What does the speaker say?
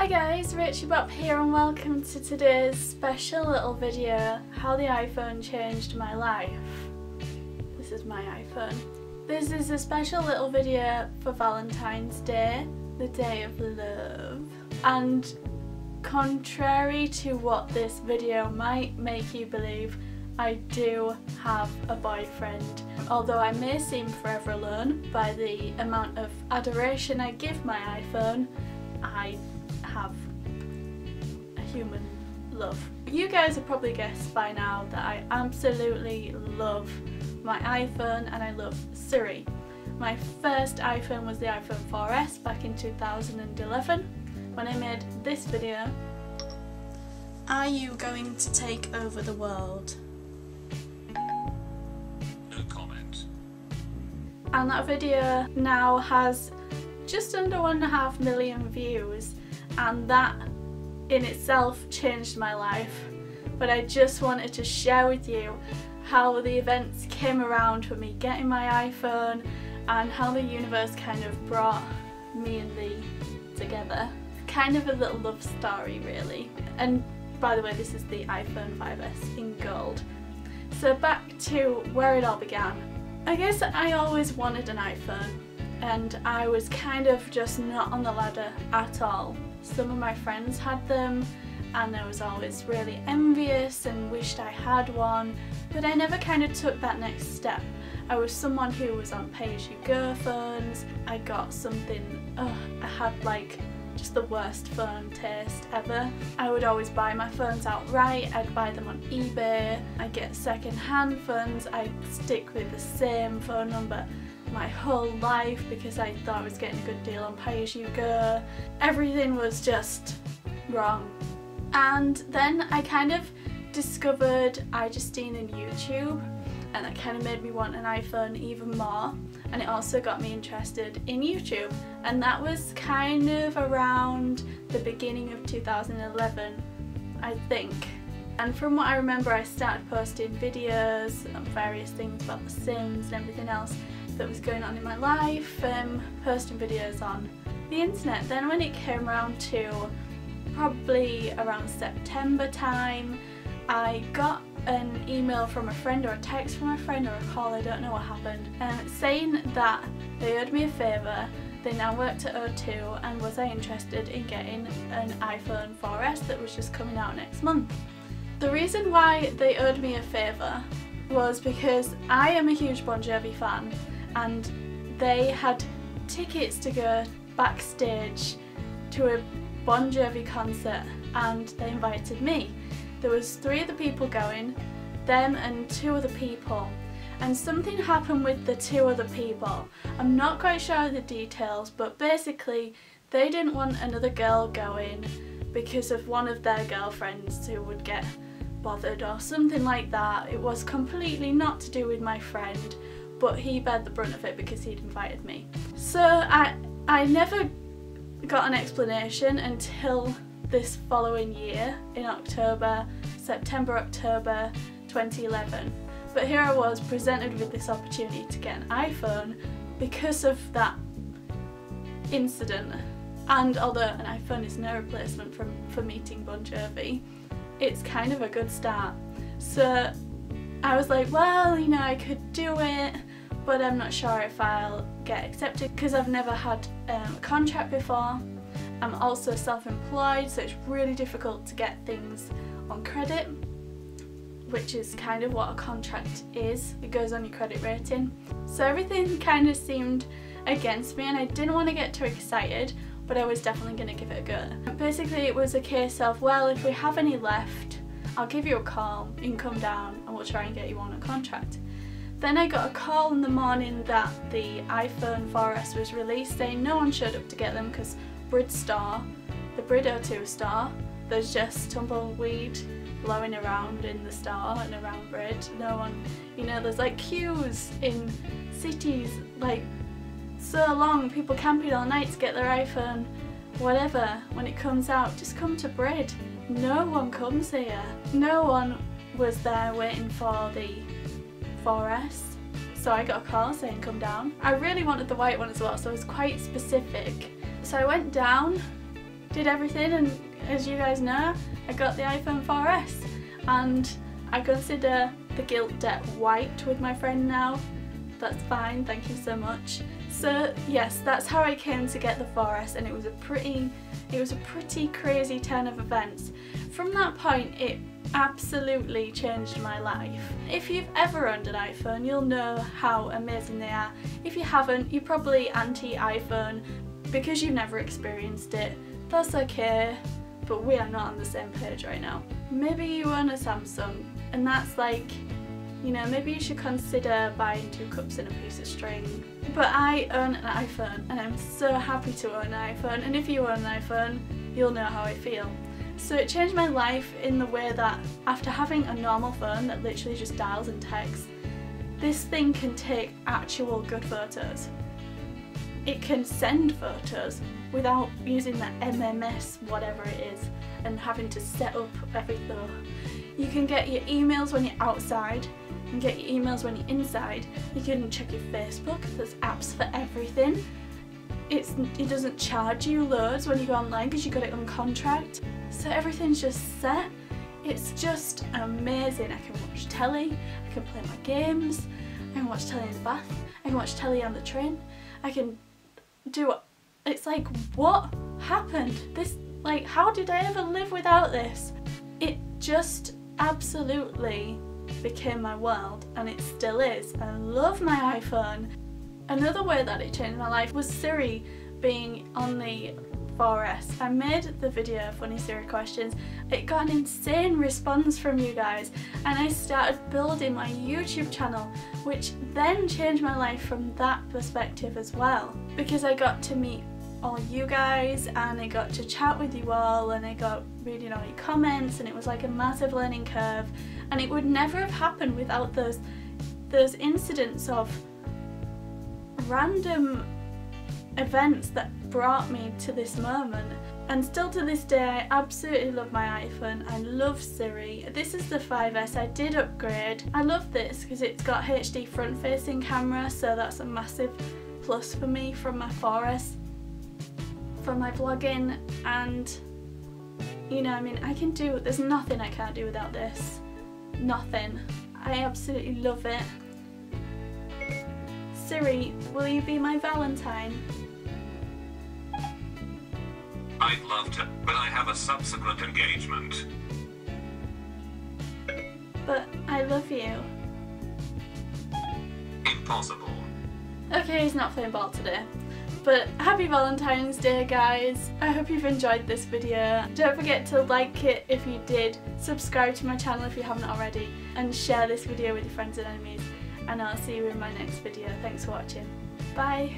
Hi guys, Rachybop here and welcome to today's special little video, how the iPhone changed my life. This is my iPhone. This is a special little video for Valentine's Day, the day of love. And contrary to what this video might make you believe, I do have a boyfriend. Although I may seem forever alone by the amount of adoration I give my iPhone, I have a human love. You guys have probably guessed by now that I absolutely love my iPhone and I love Siri. My first iPhone was the iPhone 4S back in 2011 when I made this video. Are you going to take over the world? No comment. And that video now has just under 1.5 million views, and that in itself changed my life. But I just wanted to share with you how the events came around for me getting my iPhone and how the universe kind of brought me and Lee together. Kind of a little love story really. And by the way, this is the iPhone 5S in gold. So back to where it all began. I guess I always wanted an iPhone and I was kind of just not on the ladder at all. Some of my friends had them and I was always really envious and wished I had one, but I never kind of took that next step. I was someone who was on pay-as-you-go phones. I got something, I had like just the worst phone taste ever. I would always buy my phones outright. I'd buy them on eBay. I'd get second-hand phones. I'd stick with the same phone number my whole life because I thought I was getting a good deal on pay-as-you-go. Everything was just wrong. And then I kind of discovered iJustine and YouTube, and that kind of made me want an iPhone even more, and it also got me interested in YouTube, and that was kind of around the beginning of 2011, I think. And from what I remember, I started posting videos on various things about The Sims and everything else that was going on in my life, posting videos on the internet. Then when it came around to probably around September time, I got an email from a friend or a text from a friend or a call, I don't know what happened, saying that they owed me a favour. They now worked at O2 and was I interested in getting an iPhone 4S that was just coming out next month. The reason why they owed me a favour was because I am a huge Bon Jovi fan and they had tickets to go backstage to a Bon Jovi concert and they invited me. There was 3 other people going, them and 2 other people, and something happened with the 2 other people. I'm not quite sure of the details, but basically they didn't want another girl going because of one of their girlfriends who would get bothered or something like that. It was completely not to do with my friend, but he bared the brunt of it because he'd invited me. So I never got an explanation until this following year in September, October 2011. But here I was presented with this opportunity to get an iPhone because of that incident. And although an iPhone is no replacement for meeting Bon Jovi, it's kind of a good start. So I was like, well, you know, I could do it, but I'm not sure if I'll get accepted because I've never had a contract before. I'm also self-employed, so it's really difficult to get things on credit, which is kind of what a contract is. It goes on your credit rating. So everything kind of seemed against me and I didn't want to get too excited, but I was definitely going to give it a go. Basically it was a case of, well, if we have any left, I'll give you a call, you can come down and we'll try and get you on a contract. Then I got a call in the morning that the iPhone 4S was released, saying no one showed up to get them because the Brid O2 store, there's just tumbleweed blowing around in the store and around Brid. No one, you know, there's like queues in cities, like so long, people camping all night to get their iPhone, whatever. When it comes out, just come to Brid. No one comes here. No one was there waiting for the 4S. So I got a call saying come down. I really wanted the white one as well, so I was quite specific. So I went down did everything, and as you guys know, I got the iPhone 4S, and I consider the guilt debt wiped with my friend now. That's fine, thank you so much. So yes, that's how I came to get the 4S, and it was a pretty crazy turn of events. From that point, it absolutely changed my life. If you've ever owned an iPhone, you'll know how amazing they are. If you haven't, you're probably anti-iPhone because you've never experienced it. That's okay, but we are not on the same page right now. Maybe you own a Samsung, and that's like, you know, maybe you should consider buying 2 cups and a piece of string. But I own an iPhone, and I'm so happy to own an iPhone, and if you own an iPhone, you'll know how I feel. So it changed my life in the way that after having a normal phone that literally just dials and texts, this thing can take actual good photos. It can send photos without using the MMS whatever it is and having to set up everything. You can get your emails when you're outside, you can get your emails when you're inside, you can check your Facebook, there's apps for everything. It doesn't charge you loads when you go online because you got it on contract. So everything's just set. It's just amazing. I can watch telly, I can play my games, I can watch telly in the bath, I can watch telly on the train, I can do, it's like, what happened? This, like, how did I ever live without this? It just absolutely became my world, and it still is. I love my iPhone. Another way that it changed my life was Siri being on the 4S. I made the video Funny Siri Questions. It got an insane response from you guys, and I started building my YouTube channel, which then changed my life from that perspective as well, because I got to meet all you guys, and I got to chat with you all, and I got reading all your comments, and it was like a massive learning curve, and it would never have happened without those incidents of random events that brought me to this moment. And still to this day, I absolutely love my iPhone. I love Siri. This is the 5S. I did upgrade. I love this because it's got HD front-facing camera, so that's a massive plus for me from my 4S for my vlogging. And you know, I mean, there's nothing I can't do without this. Nothing. I absolutely love it. Siri, will you be my Valentine? I'd love to, but I have a subsequent engagement. But I love you. Impossible. Okay, he's not playing ball today. But happy Valentine's Day, guys. I hope you've enjoyed this video. Don't forget to like it if you did, subscribe to my channel if you haven't already, and share this video with your friends and enemies. And I'll see you in my next video. Thanks for watching. Bye.